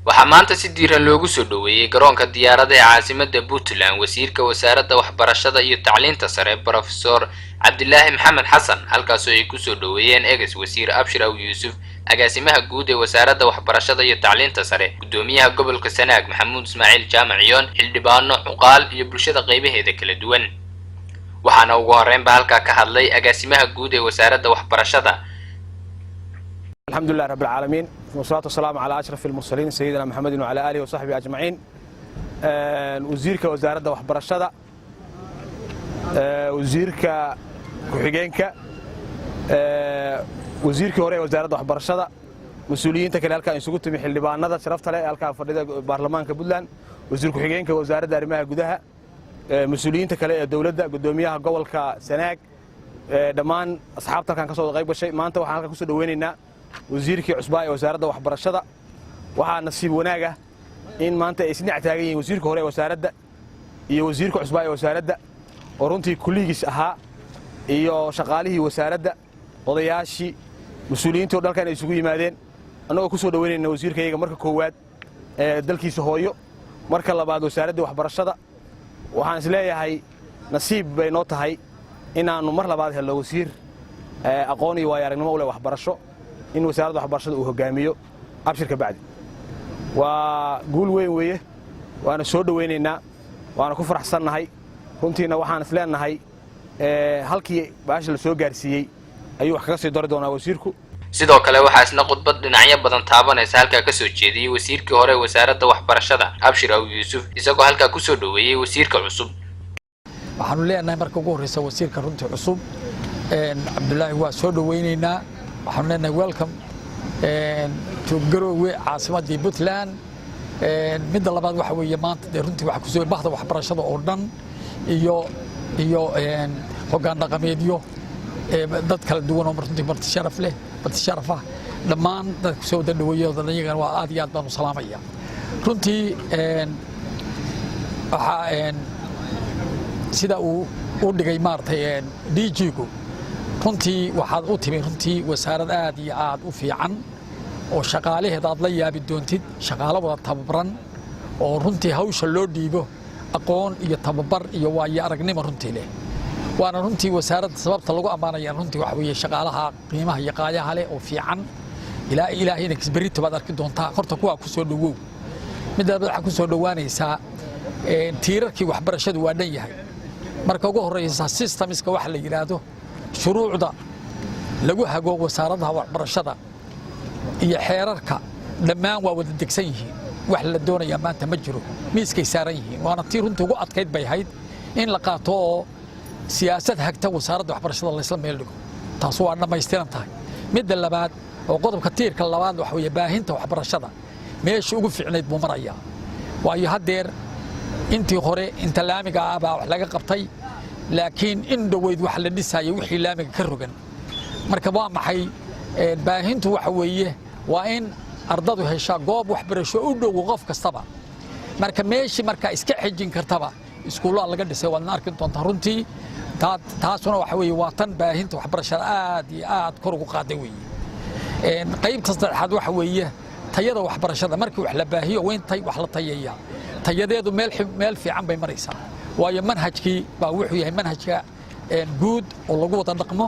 waxaa maanta si diiran loogu soo dhaweeyay garoonka diyaarada ee caasimadda Puntland wasiirka wasaaradda waxbarashada iyo tacliinta sare Professor Cabdilaahi Maxamed Xasan halkaas oo ay ku soo dhaweeyeen eegas wasiir Abshir Aw Yuusuf agaasimaha guud ee wasaaradda waxbarashada iyo tacliinta sare gudoomiyaha gobolka Sanaag Maxamuud Ismaaciil Jaamaciyoon xildhibaano cuqaal iyo bulshada qaybaheeda kala duwan waxaana ugu horeynba halka ka hadlay agaasimaha guud ee wasaaradda waxbarashada الحمد لله رب العالمين والصلاة والسلام على أشرف المرسلين سيدنا محمد وعلى آله وصحبه أجمعين وزيرك وزارة وحبرشدة وزيرك كحجينك وزيرك وري وزارة وحبرشدة مسؤولين تكل هالك إن سقطت من حلبان نذا شرفت عليه هالك فريدة برلمان كبودلان وزير كحجينك وزارة أرمها جودها مسؤولين تكل الدولة قدوميها قول كسناك دمان أصحابتك كان كسر غيب الشيء ما أنت وحنا كسر دويننا وزيرك عصباء وزارة وحبرشدة waxaa nasiib wanaaga in maanta ay isna taagayeen wasiirka hore wasaaradda iyo wasiirka cusbaa ee wasaaradda oo runtii kulligiis ahaa iyo shaqaalihii wasaaradda odayaashii mas'uuliyiinta dalkan ay isugu yimaadeen anagoo ku soo dhaweynayna wasiirkayga marka koowaad ee dalkiisa hooyo marka labaad wasaaradda waxbarashada waxaan isleeyahay nasiib bay noo tahay inaanu mar labaad helo wasiir aqoon iyo waayo-aragnimo u leh waxbarasho in wasaaradda waxbarashada uu hogaamiyo abshirka bacdi waa guul weyn weeye waana soo dhaweynaynaa waana ku faraxsannahay runtiina waxaan isleenahay halkii baasha la soo gaarsiiyey ayuu wax kaga sii dari doonaa wasiirku sidoo kale waxaa isna khudbad dhinacyo badan taabanaysa halka ka soo jeediyay wasiirkii hore wasaaradda waxbarashada Abshir Aw Yuusuf isagoo halka ku soo dhaweeyay wasiirka cusub waxaanu leenahay marka ugu horeysa wasiirka runtii cusub Cabdilaahi waa soo dhaweynaynaa waxaanu leenahay welcome garowe caasimadii Puntland midda labaad waxa weeye maanta runtii waxa ku soo baxda waxbarashada oo dhan iyo hoggaan dhaqameedyo dad kala duwan oo runtii marti sharaf leh marti sharaf ah dhammaan dadka soo dhaweeyay iyagana waa aad iyo aad baan u salaamaya runtii waxa sida uu u dhigay maartay DG-gu runtii waxaad u timi runtii wasaarad aad iyo aad u fiican oo shaqaalaheeda aad la yaabi doontid shaqaale wada tababaran oo runtii hawsha loo dhiibo aqoon iyo tababar iyo waayo aragnimo runtii leh waana runtii wasaaradda sababta lagu ammaanaya runtii waxa weeye shaqaalaha qiimaha iyo qaayaha leh oo fiican ilaahayna kisbarito baad arki doontaa horta kuwa ku soo dhawow midda waxa ku soo dhawaanaysaa tiirarkii waxbarashadu waa dhan yahay marka ugu horeysa systemska waxa la yiraahdo shuruucda lagu hago wasaaradda waxbarashada iyo xeerarka dhammaan waa wada degsan yihiin wax la doonayaa maanta ma jiro miiskay saaran yihiin waana tii runtii ugu adkayd bay ahayd in la qaato oo siyaasad hagta wasaaradda waxbarashada la isla meel dhigo taas waa dhammaystiran tahay midda labaad oo qodobka tiirka labaad waxa weeye baahinta waxbarashada meesha ugu fiicnayd buu marayaa waayo haddeer intii hore inta laamiga ah baa wax laga qabtay laakiin in dhaweyd wax la dhisaayo wixii laamiga ka rogan marka waa maxay baahintu waxa weeye waa in ardadu heshaa goob waxbarasho u dhow qof kastaba marka meeshii marka iska xijin kartaba iskuulo laga dhisay waad arki doontaa runtii taasuna waxa weeye waa tan baahinta waxbarashada aad iyo aad kor ugu qaaday weeye qaybta saddexaad waxa weeye tayada waxbarashada markii wax la baahiyo weentay wax la tayeeyaa tayadeedu meel fiican bay maraysaa waayo manhajkii baa wuxuu yahay manhajka guud oo lagu wada dhaqmo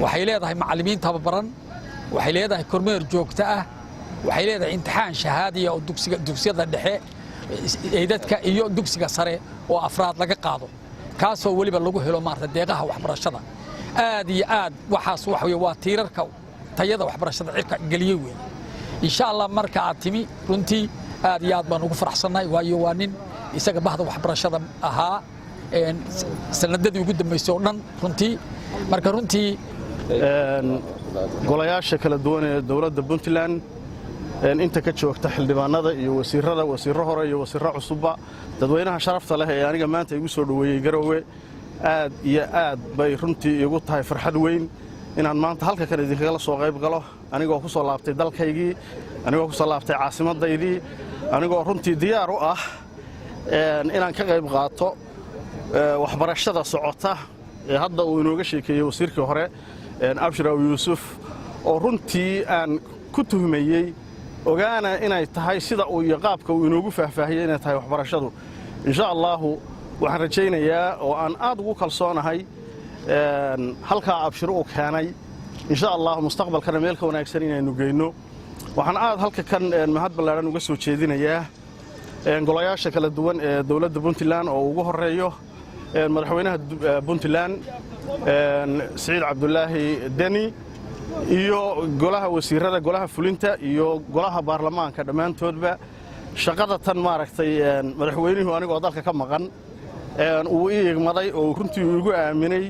waxay leedahay macallimiin tababaran waxay leedahay kormeer joogto ah waxay leedahay imtixaan shahaadiya oo dugsiyada dhexe eedadka iyo dugsiga sare oo afraad laga qaado kaasoo waliba lagu helo maarta deeqaha waxbarashada aad iyo aad waxaas wax weeye waa tiirarka tayada waxbarashada cirka galiyay weeye insha Allah marka aad timi runtii aad iyo aad baan ugu faraxsanahay waayo waa nin isaga bahda waxbarashada ahaa sanadadii ugu dambeysay oo dhan runtii marka runtii golayaasha kala duwan ee dawladda Puntland inta ka joogta xildhibaanada iyo wasiirro hore iyo wasiirro cusubba dadweynaha sharafta leh ee aniga maanta igu soo dhaweeyay garowe aad iyo aad bay runtii igu tahay farxad weyn inaan maanta halka kale idinkaga soo qayb galo anigoo ku soo laabtay dalkaygii anigoo ku soo laabtay caasimaddaydii anigoo runtii diyaar u ah inaan ka qayb qaato waxbarashada socota ee hadda uu inooga sheekeeyay wasiirkii hore Abshir Aw Yuusuf oo runtii aan ku tuhmayay ogaana inay tahay sida uu iyo qaabka uu inoogu faahfaahiyey inay tahay waxbarashadu insha allahu waxaan rajaynayaa oo aan aad ugu kalsoonahay halkaa abshiro uu keenay insha allahu mustaqbalkana meel ka wanaagsan inaynu geyno waxaan aad halka kan mahad ballaaran uga soo jeedinayaa golayaasha kala duwan ee dowladda Puntland oo ugu horeeyo madaxweynaha Puntland Saciid Cabdullaahi Deni iyo golaha wasiirada golaha fulinta iyo golaha baarlamaanka dhamaantoodba shaqada tan maaragtay madaxweynuhu anigoo dalka ka maqan uu iigmaday oo runtii ugu aaminay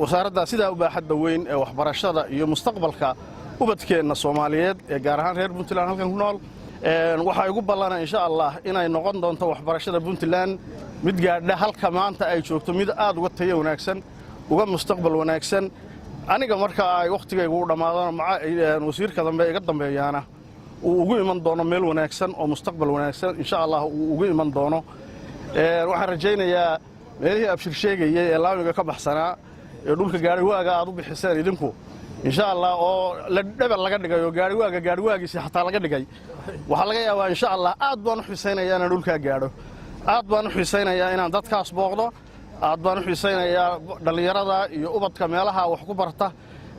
wasaaradda sida u baaxadda weyn ee waxbarashada iyo mustaqbalka ubadkeena Soomaaliyeed ee gaar ahaan reer Puntland halkan ku nool waxa ugu ballanaa insha Allah inay noqon doonto waxbarashada Puntland mid gaadha halka maanta ay joogto mid aad uga tayo wanaagsan uga mustaqbal wanaagsan aniga marka ay waqtigaygu u dhamaadaan wasiirka dambe iga dambeeyana uu ugu iman doono meel wanaagsan oo mustaqbal wanaagsan insha Allah uu ugu iman doono waxaan rajaynayaa meelihii abshir sheegayay ee laamiga ka baxsanaa ee dhulka gaari waaga aad u bixiseen idinku insha Allah oo la dhabal laga dhigayo gaari waagiisa xataa laga dhigay waxa laga yaabaa insha Allah aad baan u xiisaynayaa inaan dhulka gaadho aad baan u xiisaynayaa inaan dadkaas booqdo aad baan u xiisaynayaa dhalinyarada iyo ubadka meelaha wax ku barta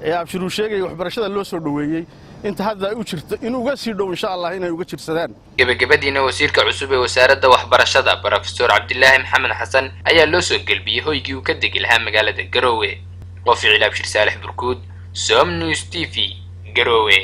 ee abshiru sheegay waxbarashada loo soo dhaweeyay inta hadda u jirto in uga sii dhow insha Allah inay uga jirsadaan gabagabadiina wasiirka cusub ee wasaaradda waxbarashada Professor Cabdillaahi Maxamed Xasan ayaa loo soo galbiyay hoygii uu ka degi lahaa magaalada Garowe Rafiic Abshir Saalax Burkuud Som News TV Garowe